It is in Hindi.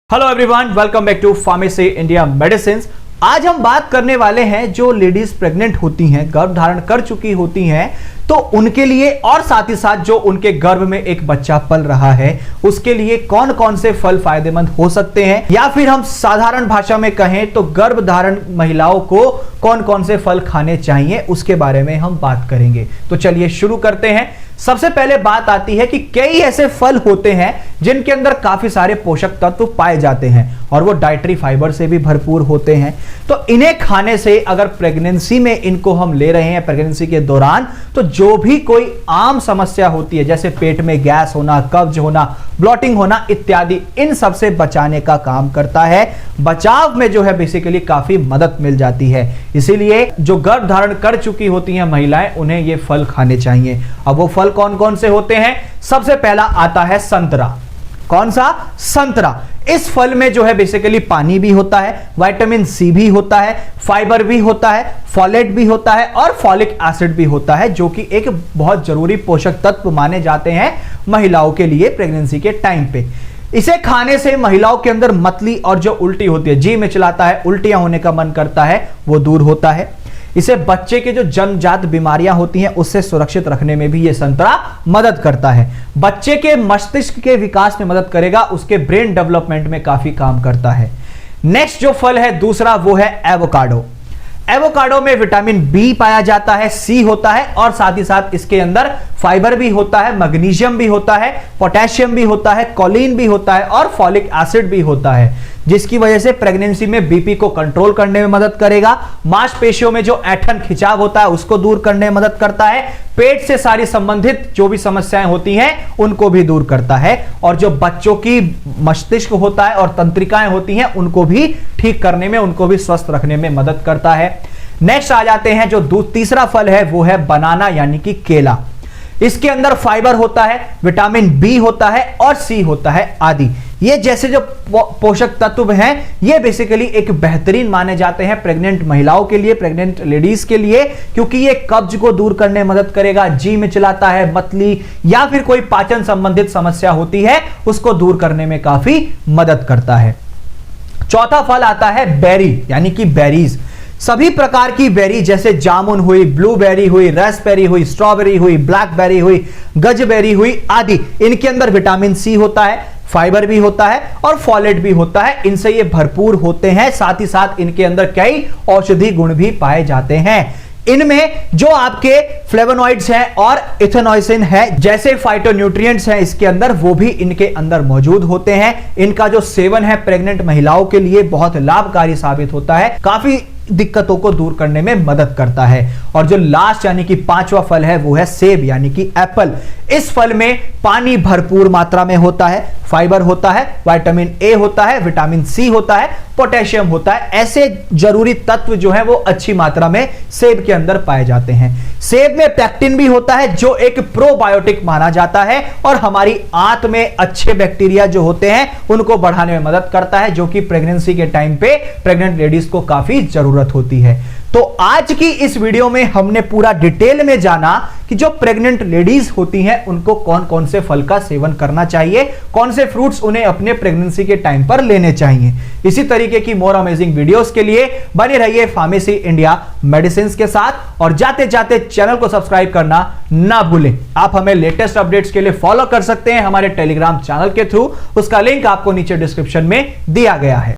Hello everyone, welcome back to pharmacy India medicine. आज हम बात करने वाले हैं जो लेडीज प्रेग्नेंट होती हैं, गर्भ धारण कर चुकी होती हैं, तो उनके लिए और साथ ही साथ जो उनके गर्भ में एक बच्चा पल रहा है उसके लिए कौन कौन से फल फायदेमंद हो सकते हैं, या फिर हम साधारण भाषा में कहें तो गर्भ धारण महिलाओं को कौन कौन से फल खाने चाहिए उसके बारे में हम बात करेंगे। तो चलिए शुरू करते हैं। सबसे पहले बात आती है कि कई ऐसे फल होते हैं जिनके अंदर काफी सारे पोषक तत्व पाए जाते हैं और वो डाइटरी फाइबर से भी भरपूर होते हैं। तो इन्हें खाने से अगर प्रेगनेंसी में इनको हम ले रहे हैं, प्रेगनेंसी के दौरान, तो जो भी कोई आम समस्या होती है जैसे पेट में गैस होना, कब्ज होना, ब्लॉटिंग होना इत्यादि, इन सब से बचाने का काम करता है। बचाव में जो है बेसिकली काफी मदद मिल जाती है। इसीलिए जो गर्भ धारण कर चुकी होती हैं महिलाएं, उन्हें ये फल खाने चाहिए। अब वो फल कौन कौन से होते हैं? सबसे पहला आता है संतरा। कौन सा? संतरा। इस फल में जो है बेसिकली पानी भी होता है, विटामिन सी भी होता है, फाइबर भी होता है, फोलेट भी होता है और फॉलिक एसिड भी होता है, जो कि एक बहुत जरूरी पोषक तत्व माने जाते हैं महिलाओं के लिए प्रेगनेंसी के टाइम पे। इसे खाने से महिलाओं के अंदर मतली और जो उल्टी होती है, जी मिचलाता है, उल्टियां होने का मन करता है, वो दूर होता है। इसे बच्चे के जो जन्मजात बीमारियां होती हैं उससे सुरक्षित रखने में भी यह संतरा मदद करता है। बच्चे के मस्तिष्क के विकास में मदद करेगा, उसके ब्रेन डेवलपमेंट में काफी काम करता है। नेक्स्ट जो फल है दूसरा, वो है एवोकाडो। एवोकाडो में विटामिन बी पाया जाता है, सी होता है और साथ ही साथ इसके अंदर फाइबर भी होता है, मैग्नीशियम भी होता है, पोटेशियम भी होता है, कोलिन भी होता है और फॉलिक एसिड भी होता है, जिसकी वजह से प्रेगनेंसी में बीपी को कंट्रोल करने में मदद करेगा। मांसपेशियों में जो ऐंठन खिंचाव होता है उसको दूर करने में मदद करता है। पेट से सारी संबंधित जो भी समस्याएं होती हैं उनको भी दूर करता है, और जो बच्चों की मस्तिष्क होता है और तंत्रिकाएं होती हैं उनको भी ठीक करने में, उनको भी स्वस्थ रखने में मदद करता है। नेक्स्ट आ जाते हैं जो तीसरा फल है, वो है बनाना यानी कि केला। इसके अंदर फाइबर होता है, विटामिन बी होता है और सी होता है आदि। ये जैसे जो पोषक तत्व हैं ये बेसिकली एक बेहतरीन माने जाते हैं प्रेग्नेंट महिलाओं के लिए, प्रेग्नेंट लेडीज के लिए, क्योंकि ये कब्ज को दूर करने में मदद करेगा, जी में चलाता है, मतली या फिर कोई पाचन संबंधित समस्या होती है उसको दूर करने में काफी मदद करता है। चौथा फल आता है बेरी यानी कि बेरीज। सभी प्रकार की बेरी जैसे जामुन हुई, ब्लूबेरी हुई, रास्पबेरी हुई, स्ट्रॉबेरी हुई, ब्लैकबेरी हुई, गजबेरी हुई आदि, इनके अंदर विटामिन सी होता है, फाइबर भी होता है और फॉलेट भी होता है। इनसे ये भरपूर होते हैं, साथ ही साथ इनके अंदर कई औषधि गुण भी पाए जाते हैं। इनमें जो आपके फ्लेवोनॉइड्स हैं और इथेनॉइसिन है जैसे फाइटोन्यूट्रिएंट्स हैं इसके अंदर, वो भी इनके अंदर मौजूद होते हैं। इनका जो सेवन है प्रेग्नेंट महिलाओं के लिए बहुत लाभकारी साबित होता है, काफी दिक्कतों को दूर करने में मदद करता है। और जो लास्ट यानी कि पांचवा फल है वो है सेब यानी कि एप्पल। इस फल में पानी भरपूर मात्रा में होता है, फाइबर होता है, विटामिन ए होता है, विटामिन सी होता है, पोटेशियम होता है। ऐसे जरूरी तत्व जो है वो अच्छी मात्रा में सेब के अंदर पाए जाते हैं। सेब में पेक्टिन भी होता है जो एक प्रोबायोटिक माना जाता है और हमारी आंत में अच्छे बैक्टीरिया जो होते हैं उनको बढ़ाने में मदद करता है, जो कि प्रेगनेंसी के टाइम पे प्रेग्नेंट लेडीज को काफी जरूरत होती है। तो आज की इस वीडियो में हमने पूरा डिटेल में जाना कि जो प्रेग्नेंट लेडीज होती हैं उनको कौन कौन से फल का सेवन करना चाहिए, कौन से फ्रूट्स उन्हें अपने प्रेगनेंसी के टाइम पर लेने चाहिए। इसी तरीके की मोर अमेजिंग वीडियोस के लिए बने रहिए फार्मेसी इंडिया मेडिसिन के साथ, और जाते जाते चैनल को सब्सक्राइब करना ना भूलें। आप हमें लेटेस्ट अपडेट्स के लिए फॉलो कर सकते हैं हमारे टेलीग्राम चैनल के थ्रू, उसका लिंक आपको नीचे डिस्क्रिप्शन में दिया गया है।